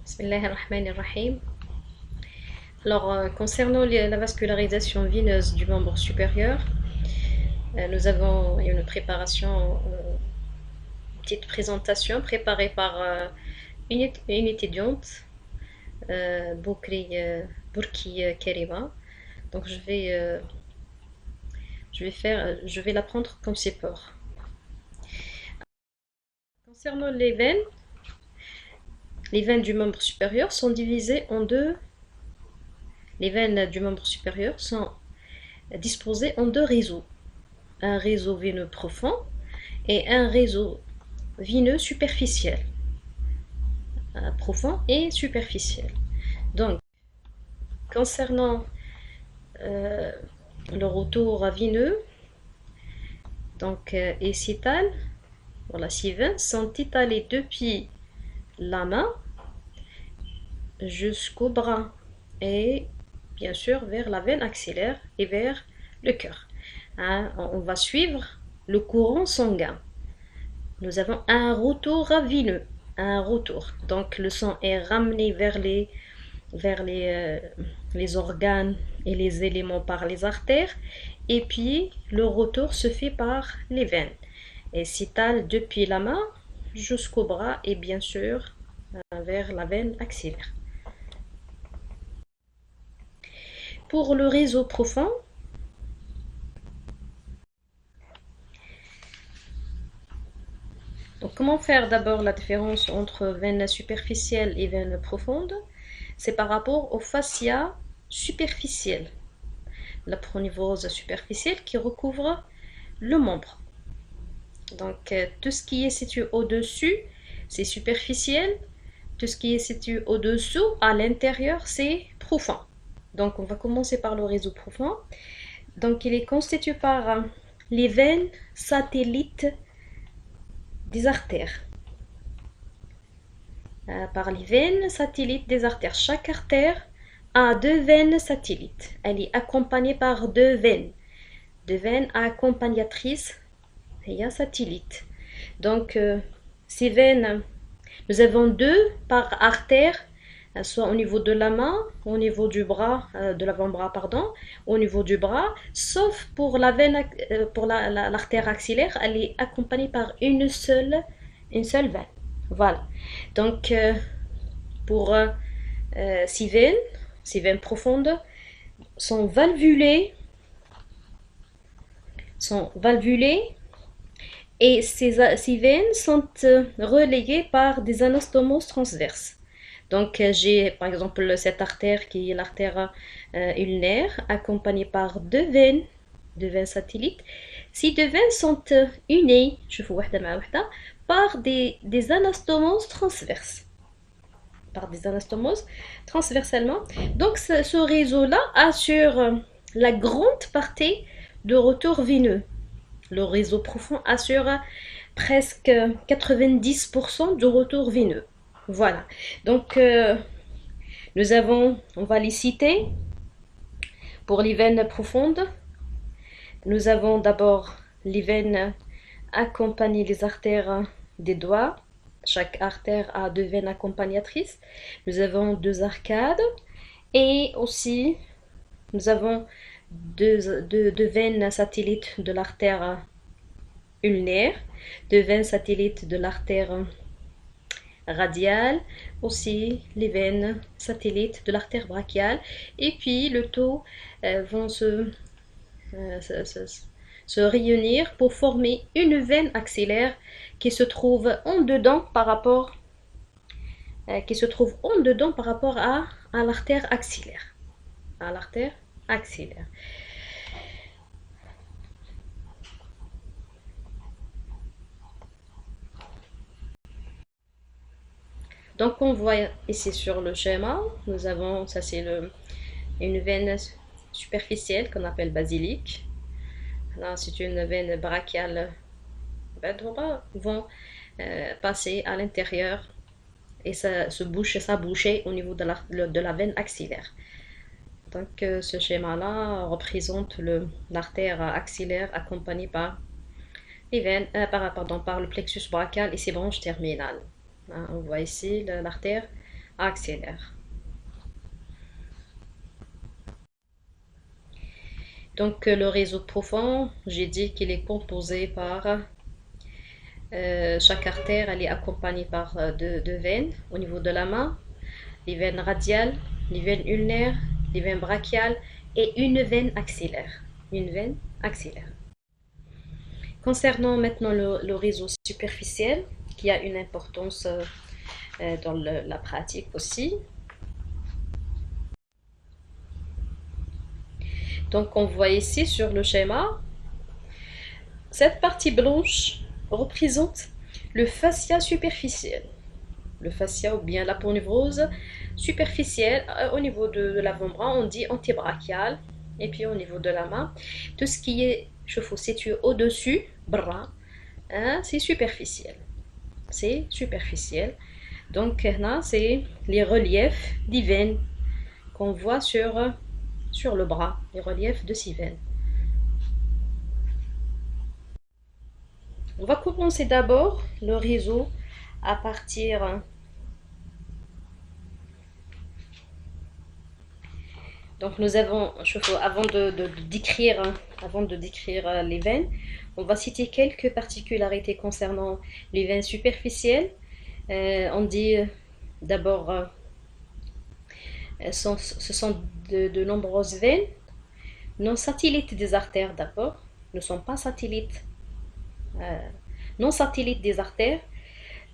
Bismillahirrahmanirrahim. Alors, concernant la vascularisation veineuse du membre supérieur, nous avons une préparation, une petite présentation préparée par une étudiante, Bourki Kerima. Donc, je vais la prendre comme support. Concernant les veines du membre supérieur sont divisées en deux. Les veines du membre supérieur sont disposées en deux réseaux. Un réseau veineux profond et un réseau veineux superficiel. Profond et superficiel. Donc, concernant le retour veineux, donc et cétales, voilà, ces veines sont étalées depuis la main jusqu'au bras et bien sûr vers la veine axillaire et vers le cœur. On va suivre le courant sanguin. Nous avons un retour veineux, un retour. Donc le sang est ramené vers les organes et les éléments par les artères, et puis le retour se fait par les veines et s'étale depuis la main jusqu'au bras et bien sûr vers la veine axillaire. Pour le réseau profond, donc comment faire d'abord la différence entre veine superficielle et veine profonde? C'est par rapport au fascia superficiel, la pronivose superficielle qui recouvre le membre. Donc tout ce qui est situé au-dessus, c'est superficiel. Tout ce qui est situé au-dessous, à l'intérieur, c'est profond. Donc on va commencer par le réseau profond. Donc il est constitué par les veines satellites des artères. Par les veines satellites des artères. Chaque artère a deux veines satellites. Elle est accompagnée par deux veines accompagnatrices et satellites. Donc ces veines, nous avons deux par artère, soit au niveau de la main, au niveau du bras, de l'avant-bras, pardon, au niveau du bras, sauf pour la veine, pour l'artère axillaire, elle est accompagnée par une seule veine. Voilà. Donc, pour ces veines profondes, sont valvulées, et ces veines sont relayées par des anastomoses transverses. Donc j'ai par exemple cette artère qui est l'artère ulnaire accompagnée par deux veines satellites. Ces deux veines sont unies par des anastomoses transverses. Transversalement. Donc ce réseau-là assure la grande partie de retour veineux. Le réseau profond assure presque 90% du retour veineux. Voilà. Donc, on va les citer. Pour les veines profondes, nous avons d'abord les veines accompagnées des artères des doigts. Chaque artère a deux veines accompagnatrices. Nous avons deux arcades. Et aussi, nous avons deux veines satellites de l'artère ulnaire, deux veines satellites de l'artère radiale, aussi les veines satellites de l'artère brachiale, et puis le tout vont se réunir pour former une veine axillaire qui se trouve en dedans par rapport à l'artère axillaire. Donc on voit ici sur le schéma, nous avons, ça c'est une veine superficielle qu'on appelle basilique. Là c'est une veine brachiale. Vont passer à l'intérieur et s'aboucher au niveau de la veine axillaire. Donc ce schéma-là représente l'artère axillaire accompagnée par les veines, par le plexus brachial et ses branches terminales. On voit ici l'artère accélère. Donc le réseau profond, j'ai dit qu'il est composé par chaque artère, elle est accompagnée par deux veines au niveau de la main, les veines radiales, les veines ulnaires, les veines brachiales et une veine axillaire. Une veine axillaire. Concernant maintenant le réseau superficiel, qui a une importance dans la pratique aussi. Donc on voit ici sur le schéma, cette partie blanche représente le fascia superficiel. Le fascia ou bien la ponevrose superficielle au niveau de l'avant-bras, on dit antébrachial. Et puis au niveau de la main, tout ce qui est situé au-dessus, bras, hein, c'est superficiel. C'est superficiel. Donc là, c'est les reliefs des veines qu'on voit sur le bras, les reliefs de ces veines. On va commencer d'abord le réseau à partir donc nous avons, avant de décrire les veines, on va citer quelques particularités concernant les veines superficielles. On dit d'abord, ce sont de nombreuses veines, non satellites des artères d'abord, ne sont pas satellites, non satellites des artères.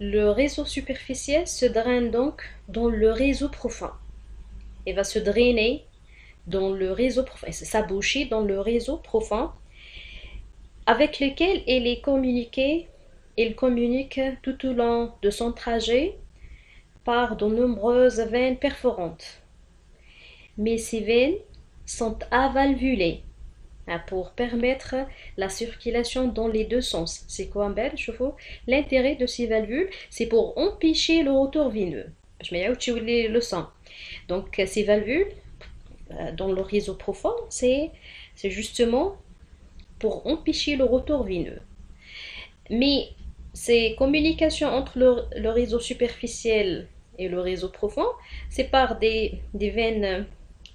Le réseau superficiel se draine donc dans le réseau profond. Il va se drainer dans le réseau profond, s'aboucher dans le réseau profond avec lequel il communique tout au long de son trajet par de nombreuses veines perforantes. Mais ces veines sont avalvulées pour permettre la circulation dans les deux sens. C'est quoi l'intérêt de ces valvules? C'est pour empêcher le retour veineux. Le sang. Donc ces valvules dans le réseau profond, c'est justement pour empêcher le retour veineux. Mais ces communications entre le réseau superficiel et le réseau profond, c'est par des veines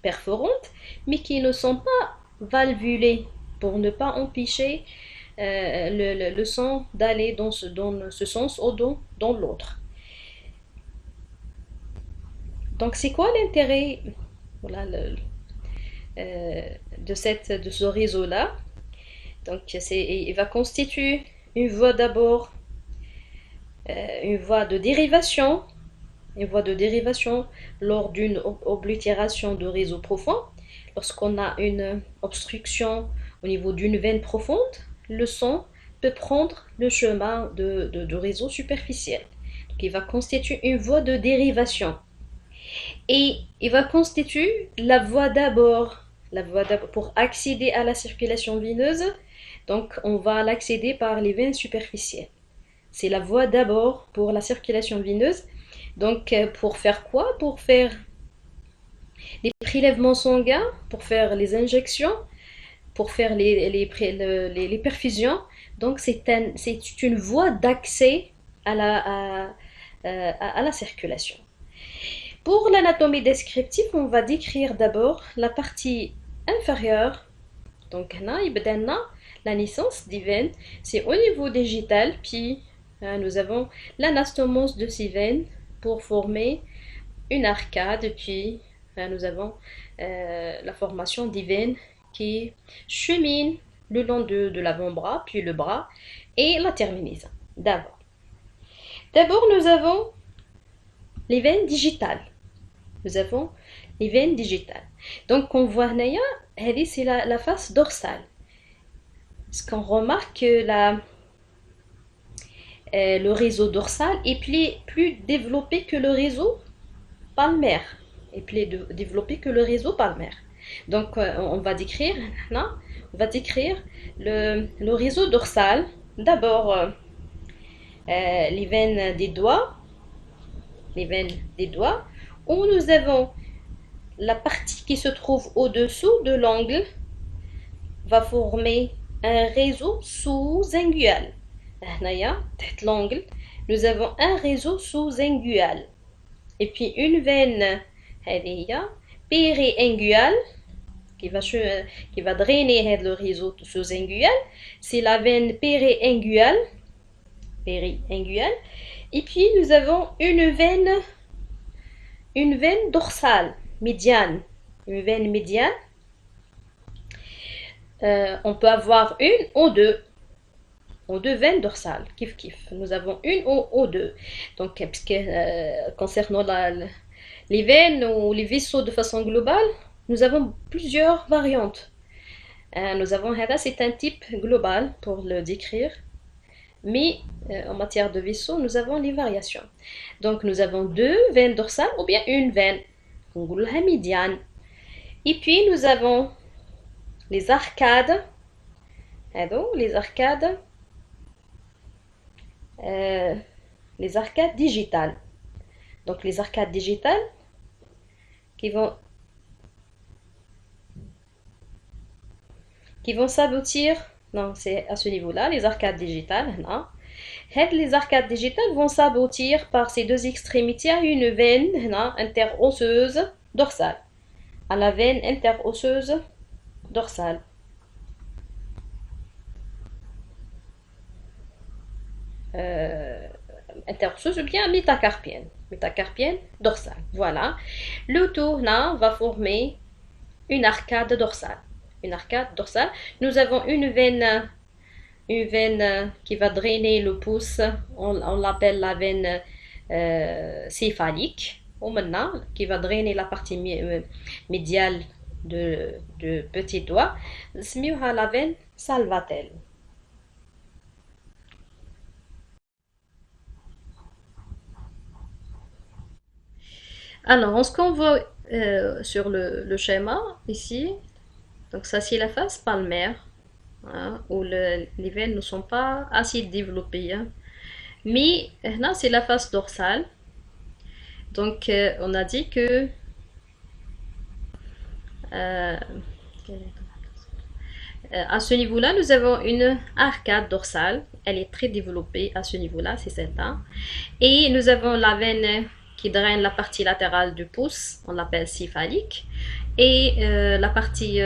perforantes, mais qui ne sont pas valvulées pour ne pas empêcher le sang d'aller dans ce sens ou dans l'autre. Donc c'est quoi l'intérêt de ce réseau-là? Donc il va constituer une voie d'abord, une voie de dérivation lors d'une oblitération de réseau profond. Lorsqu'on a une obstruction au niveau d'une veine profonde, le sang peut prendre le chemin de réseau superficiel. Donc il va constituer une voie de dérivation. Et il va constituer la voie d'abord pour accéder à la circulation veineuse. Donc on va l'accéder par les veines superficielles. C'est la voie d'abord pour la circulation veineuse. Donc pour faire quoi? Pour faire les prélèvements sanguins, pour faire les injections, pour faire les perfusions. Donc c'est une voie d'accès à la circulation. Pour l'anatomie descriptive, on va décrire d'abord la partie inférieure. Donc là, la naissance des veines, c'est au niveau digital, puis nous avons l'anastomose de ces veines pour former une arcade, puis nous avons la formation des veines qui cheminent le long de l'avant-bras, puis le bras et la terminaison. D'abord, nous avons les veines digitales. Donc on voit Naya, c'est la face dorsale. Parce qu'on remarque que le réseau dorsal est plus développé que le réseau palmaire. Donc on va décrire le réseau dorsal. D'abord les veines des doigts, où nous avons la partie qui se trouve au-dessous de l'angle va former un réseau sous-ingual. L'angle, nous avons un réseau sous-ingual. et puis une veine péri-inguale qui va drainer le réseau sous-ingual. C'est la veine péri-inguale. Et puis nous avons une veine dorsale, médiane. Une veine médiane. On peut avoir une ou deux veines dorsales, kif. Nous avons une ou deux. Donc, concernant les veines ou les vaisseaux de façon globale, nous avons plusieurs variantes. C'est un type global pour le décrire. Mais en matière de vaisseau, nous avons les variations. Donc, nous avons deux veines dorsales ou bien une veine. On dit la médiane. Et puis, nous avons les arcades. Les arcades digitales. Donc, les arcades digitales qui vont s'aboutir. Non, c'est à ce niveau-là, les arcades digitales. Non. Les arcades digitales vont s'aboutir par ces deux extrémités à une veine interosseuse dorsale. À la veine interosseuse dorsale. Interosseuse ou bien métacarpienne dorsale. Voilà. Le tout là va former une arcade dorsale. Nous avons une veine qui va drainer le pouce. On l'appelle la veine céphalique. Ou maintenant, qui va drainer la partie médiale de petit doigt. C'est la veine salvatelle. Alors, ce qu'on voit sur le schéma ici, donc ça c'est la face palmaire, hein, où les veines ne sont pas assez développées. Hein. Mais là c'est la face dorsale. Donc on a dit que à ce niveau-là, nous avons une arcade dorsale. Elle est très développée à ce niveau-là, c'est certain. Et nous avons la veine qui draine la partie latérale du pouce, on l'appelle céphalique, et la partie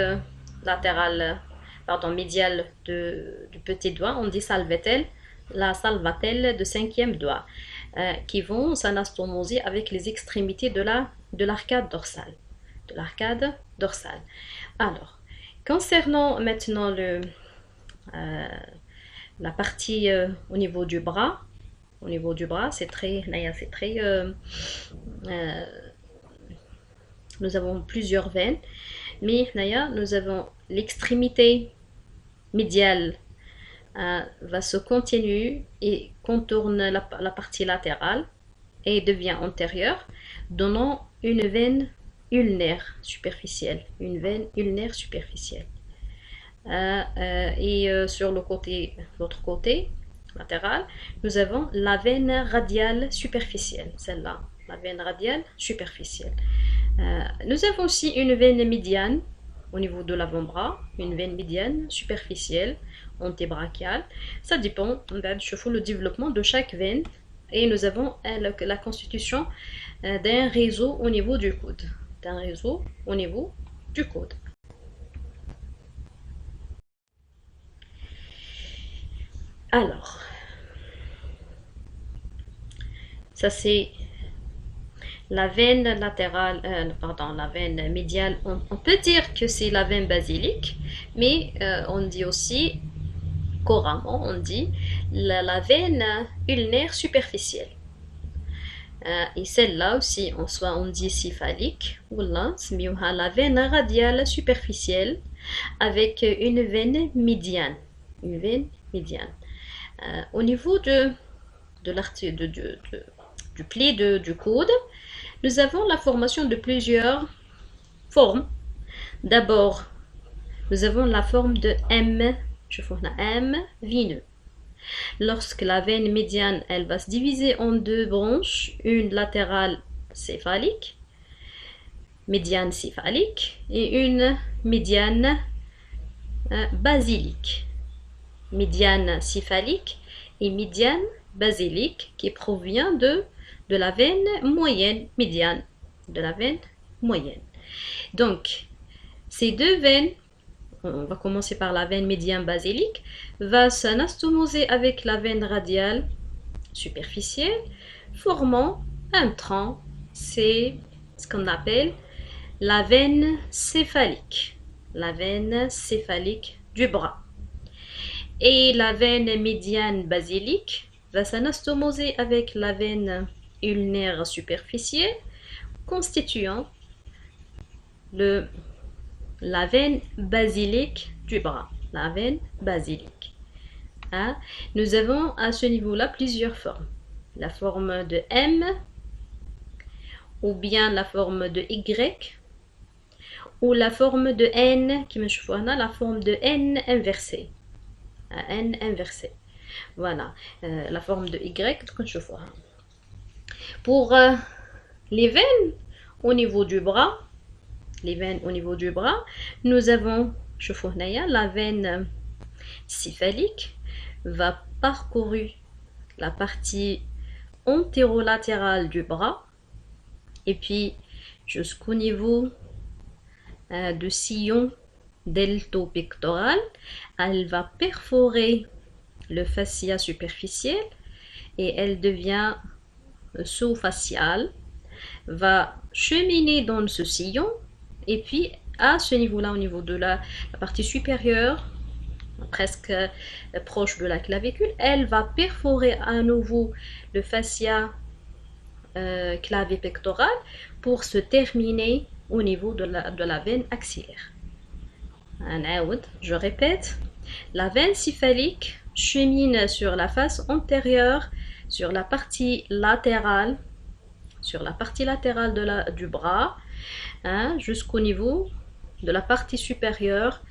latérale, médiale du petit doigt, on dit salvatelle, la salvatelle de 5e doigt, qui vont s'anastomoser avec les extrémités de l'arcade dorsale. Alors, concernant maintenant la partie au niveau du bras, c'est très nous avons plusieurs veines, mais nous avons l'extrémité médiale va se continuer et contourne la partie latérale et devient antérieure, donnant une veine ulnaire superficielle. Et sur l'autre côté latéral, nous avons la veine radiale superficielle, celle-là, la veine radiale superficielle. Nous avons aussi une veine médiane au niveau de l'avant-bras, une veine médiane superficielle, antébrachiale. Ça dépend, le développement de chaque veine. Et nous avons la constitution d'un réseau au niveau du coude. Alors, ça c'est la veine latérale, la veine médiale. On peut dire que c'est la veine basilique, mais on dit aussi, couramment, on dit la veine ulnaire superficielle. Et celle-là aussi, on dit céphalique, ou là, la veine radiale superficielle avec une veine médiane. Au niveau du pli du coude, nous avons la formation de plusieurs formes. D'abord, nous avons la forme de M vineux. Lorsque la veine médiane, elle va se diviser en deux branches, une latérale céphalique, médiane céphalique, et une médiane basilique. Médiane céphalique et médiane basilique qui provient de de la veine moyenne, médiane, de la veine moyenne. Donc, ces deux veines, on va commencer par la veine médiane basilique, va s'anastomoser avec la veine radiale superficielle, formant un tronc. C'est ce qu'on appelle la veine céphalique du bras. Et la veine médiane basilique va s'anastomoser avec la veine ulnaire superficielle, constituant la veine basilique du bras. La veine basilique. Hein? Nous avons à ce niveau-là plusieurs formes. La forme de M, ou bien la forme de Y, ou la forme de N, qui me choisit la forme de N inversée. N inversée. Voilà, la forme de Y, pour les veines au niveau du bras, nous avons la veine céphalique va parcourir la partie antérolatérale du bras et puis jusqu'au niveau du sillon deltopectoral. Elle va perforer le fascia superficiel et elle devient sous-faciale, va cheminer dans ce sillon et puis à ce niveau-là, au niveau de la partie supérieure, presque proche de la clavicule, elle va perforer à nouveau le fascia clavipectoral pour se terminer au niveau de la veine axillaire. Je répète, la veine céphalique chemine sur la face antérieure, sur la partie latérale du bras, jusqu'au niveau de la partie supérieure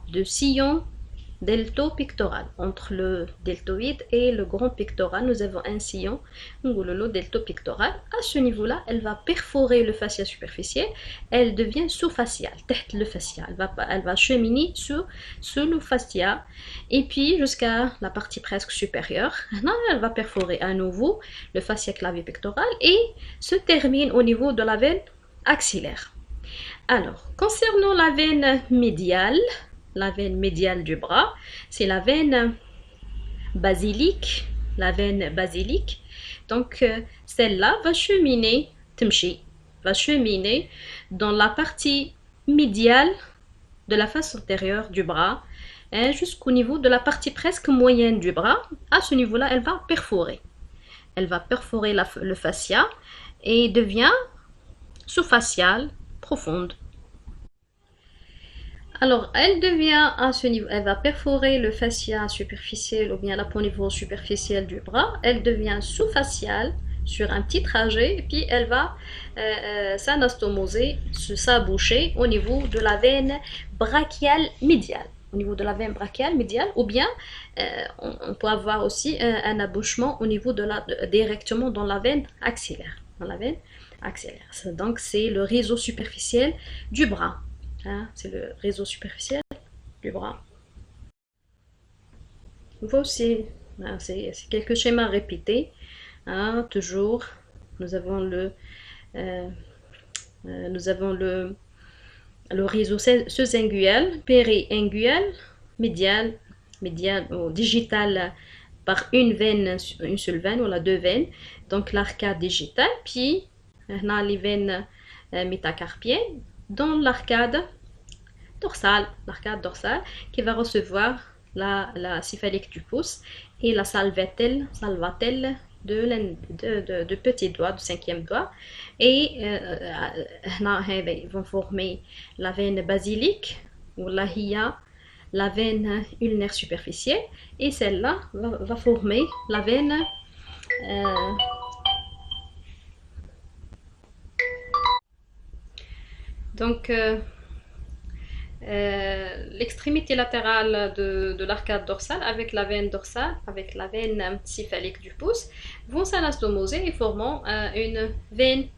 du sillon deltopectoral. Entre le deltoïde et le grand pectoral, nous avons un sillon, le deltopectoral. À ce niveau-là, elle va perforer le fascia superficiel. Elle devient sous-faciale, le fascia. Elle va cheminer sous le fascia et puis jusqu'à la partie presque supérieure. Elle va perforer à nouveau le fascia clavipectoral et se termine au niveau de la veine axillaire. Alors, concernant la veine médiale du bras, c'est la veine basilique. Donc, celle-là va cheminer dans la partie médiale de la face antérieure du bras jusqu'au niveau de la partie presque moyenne du bras. À ce niveau-là, elle va perforer. Le fascia et devient sous-faciale profonde. Alors, elle devient à ce niveau, elle va perforer le fascia superficiel ou bien la peau au niveau superficiel du bras. Elle devient sous-faciale sur un petit trajet et puis elle va s'anastomoser, s'aboucher au niveau de la veine brachiale médiale. Ou bien on peut avoir aussi un abouchement au niveau directement dans la veine axillaire. Donc, c'est le réseau superficiel du bras. C'est le réseau superficiel du bras. Voici, c'est quelques schémas répétés. Toujours, nous avons le réseau sous-inguinal, péri-inguinal, médial ou digital par une seule veine ou deux veines. Donc, l'arcade digitale, puis les veines métacarpiennes dans l'arcade dorsale qui va recevoir la céphalique du pouce et la salvatelle de petit doigt, du cinquième doigt, et ils vont former la veine basilique ou la veine ulnaire superficielle, et celle-là va former la veine l'extrémité latérale de l'arcade dorsale avec la veine dorsale, avec la veine céphalique du pouce, vont s'anastomoser et formant une veine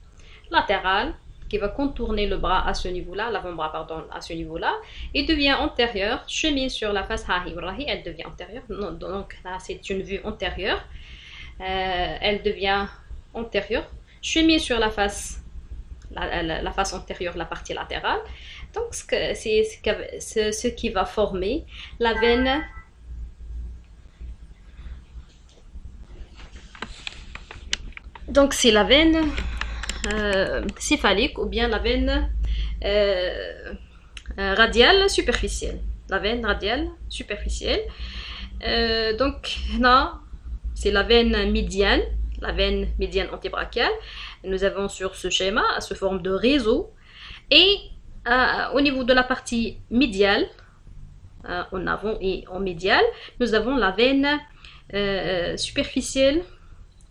latérale qui va contourner le bras à ce niveau-là, l'avant-bras à ce niveau-là, et devient antérieure, chemine sur la face elle devient antérieure. Donc là, c'est une vue antérieure. Elle devient antérieure, chemin sur la face, la face antérieure, la partie latérale. Donc, c'est ce qui va former la veine. Donc, c'est la veine céphalique ou bien la veine radiale superficielle. La veine radiale superficielle. Donc, là, c'est la veine médiane antébrachiale. Nous avons sur ce schéma, sous forme de réseau. Et au niveau de la partie médiale, en avant et en médial, nous avons la veine superficielle,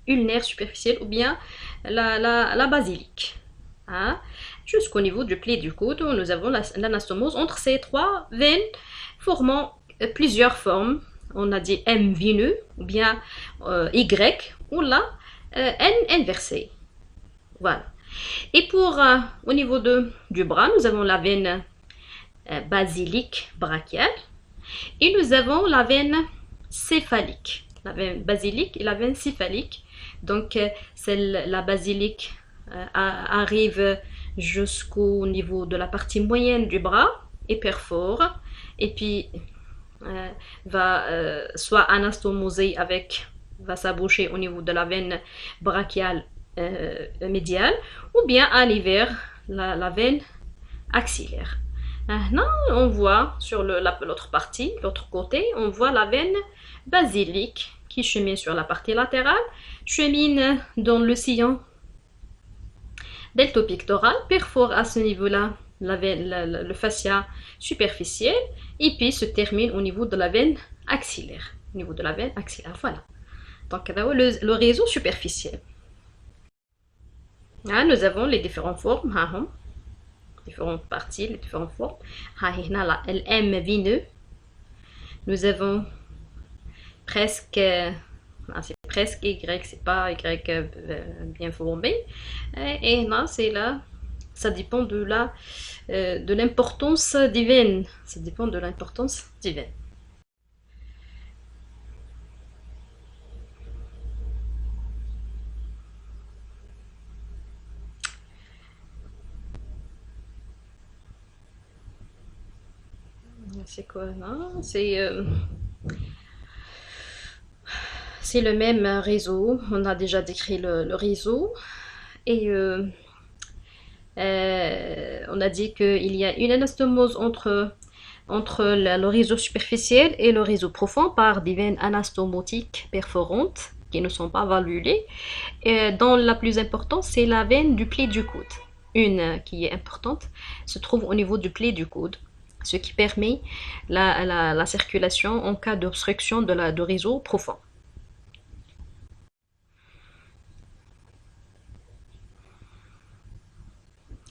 ulnaire superficielle ou bien la basilique. Hein? Jusqu'au niveau du pli du coude, nous avons l'anastomose entre ces trois veines formant plusieurs formes. On a dit M veineux ou bien Y ou là N inversé. Voilà. Et pour au niveau du bras, nous avons la veine basilique brachiale et nous avons la veine céphalique. La veine basilique et la veine céphalique. Donc, la basilique arrive jusqu'au niveau de la partie moyenne du bras et perfore. Et puis, va soit anastomoser va s'aboucher au niveau de la veine brachiale médiale ou bien aller vers la veine axillaire. Maintenant, on voit sur l'autre partie, l'autre côté, on voit la veine basilique qui chemine sur la partie latérale, chemine dans le sillon deltopectoral, perfore à ce niveau-là le fascia superficiel et puis se termine au niveau de la veine axillaire. Au niveau de la veine axillaire, voilà. Donc, le réseau superficiel. Là, nous avons les différentes formes, différentes parties, les différentes formes. Le M veineux. Nous avons presque, c'est presque Y, c'est pas Y bien formé. Et là, c'est là, ça dépend de l'importance des veines. Ça dépend de l'importance des veines. C'est quoi là? C'est le même réseau. On a déjà décrit le réseau. Et on a dit qu'il y a une anastomose entre le réseau superficiel et le réseau profond par des veines anastomotiques perforantes qui ne sont pas valvulées. Et dont la plus importante, c'est la veine du pli du coude. Une qui est importante se trouve au niveau du pli du coude, ce qui permet la circulation en cas d'obstruction du réseau profond.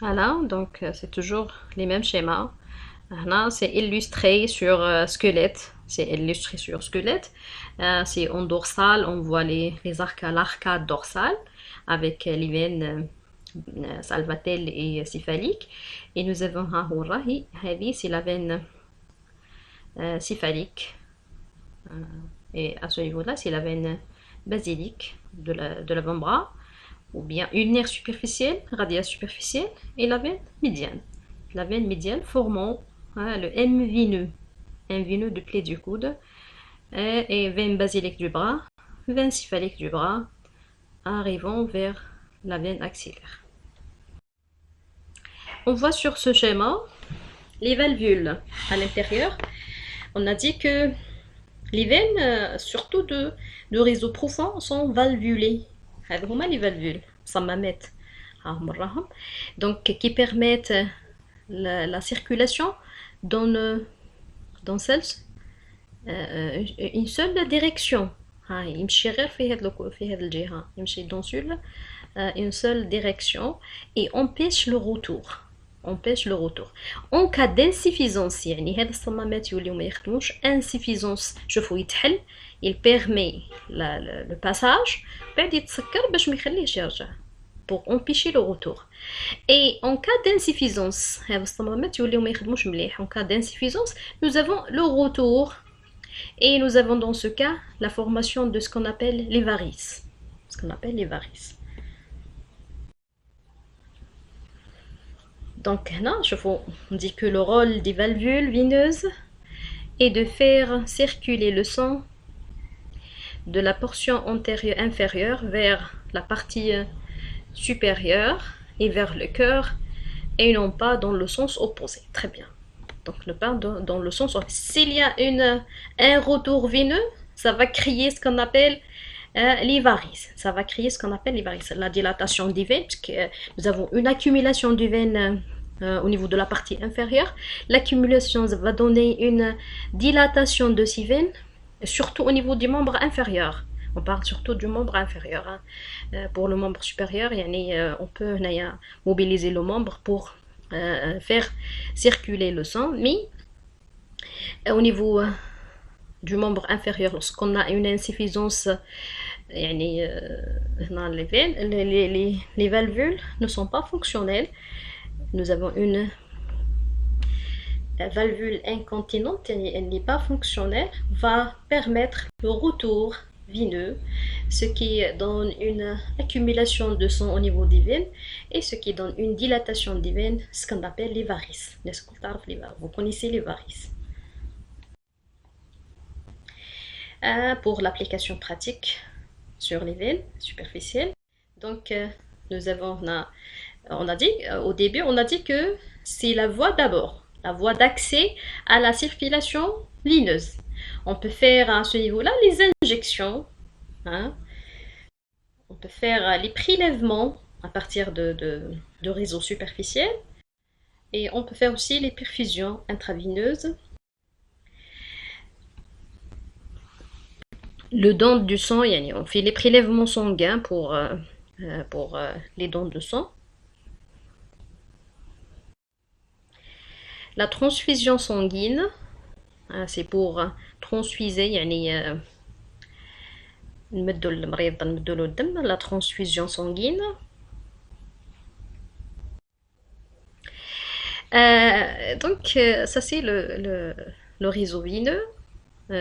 Voilà, donc c'est toujours les mêmes schémas. Là, c'est illustré sur squelette. C'est illustré sur squelette. C'est en dorsal, on voit l'arcade dorsale avec les veines salvatelle et céphalique. Et nous avons c'est la veine céphalique. Et à ce niveau-là, c'est la veine basilique de l'avant-bras, ou bien ulnaire superficielle, radiale superficielle, et la veine médiane. La veine médiane formant le M veineux du pli du coude, et veine basilique du bras, veine céphalique du bras, arrivant vers la veine axillaire. On voit sur ce schéma les valvules à l'intérieur. On a dit que les veines, surtout de réseau profond, sont valvulées. Les valvules, donc qui permettent la circulation dans une seule direction. يمشي غير في هذه الجهة يمشي dans une seule direction et empêche le retour. En cas d'insuffisance, يعني هذا الصمامات يوليو ما يخدموش insuffisance شوفوا يتحل il permet le passage بعد يتسكر باش ما يخليهش يرجع pour empêcher le retour. Et en cas d'insuffisance هذا الصمامات يوليو ما يخدموش مليح. En cas d'insuffisance, nous avons le retour et nous avons dans ce cas la formation de ce qu'on appelle les varices. Donc, là, on dit que le rôle des valvules veineuses est de faire circuler le sang de la portion antérieure inférieure vers la partie supérieure et vers le cœur, et non pas dans le sens opposé. Très bien. Donc, ne pas dans le sens opposé. S'il y a un retour veineux, ça va créer ce qu'on appelle les varices. Ça va créer ce qu'on appelle les varices. La dilatation des veines, parce que nous avons une accumulation de veines au niveau de la partie inférieure. L'accumulation va donner une dilatation de ces veines, surtout au niveau du membre inférieur. On parle surtout du membre inférieur. Hein. Pour le membre supérieur, on peut mobiliser le membre pour faire circuler le sang. Mais au niveau du membre inférieur, lorsqu'on a une insuffisance, les veines, les valvules ne sont pas fonctionnelles. Nous avons une valvule incontinente, elle n'est pas fonctionnelle, va permettre le retour veineux, ce qui donne une accumulation de sang au niveau des veines et ce qui donne une dilatation des veines, ce qu'on appelle les varices. Vous connaissez les varices. Pour l'application pratique sur les veines superficielles, donc on a dit au début, on a dit que c'est la voie d'abord, la voie d'accès à la circulation veineuse. On peut faire à ce niveau-là les injections, hein. On peut faire les prélèvements à partir de réseaux superficiels et on peut faire aussi les perfusions intraveineuses. Le don du sang, on fait les prélèvements sanguins pour les dons de sang. La transfusion sanguine, c'est pour transfuser la transfusion sanguine. Donc ça c'est le réseau veineux.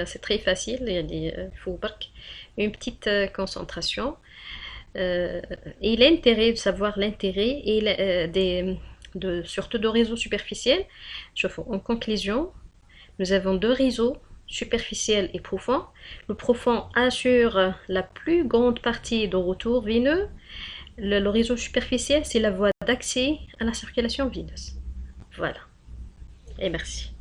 C'est très facile, il faut une petite concentration. Et l'intérêt, de savoir l'intérêt surtout de réseaux superficiels. En conclusion, nous avons deux réseaux, superficiels et profonds. Le profond assure la plus grande partie de retour veineux. Le réseau superficiel, c'est la voie d'accès à la circulation veineuse. Voilà. Et merci.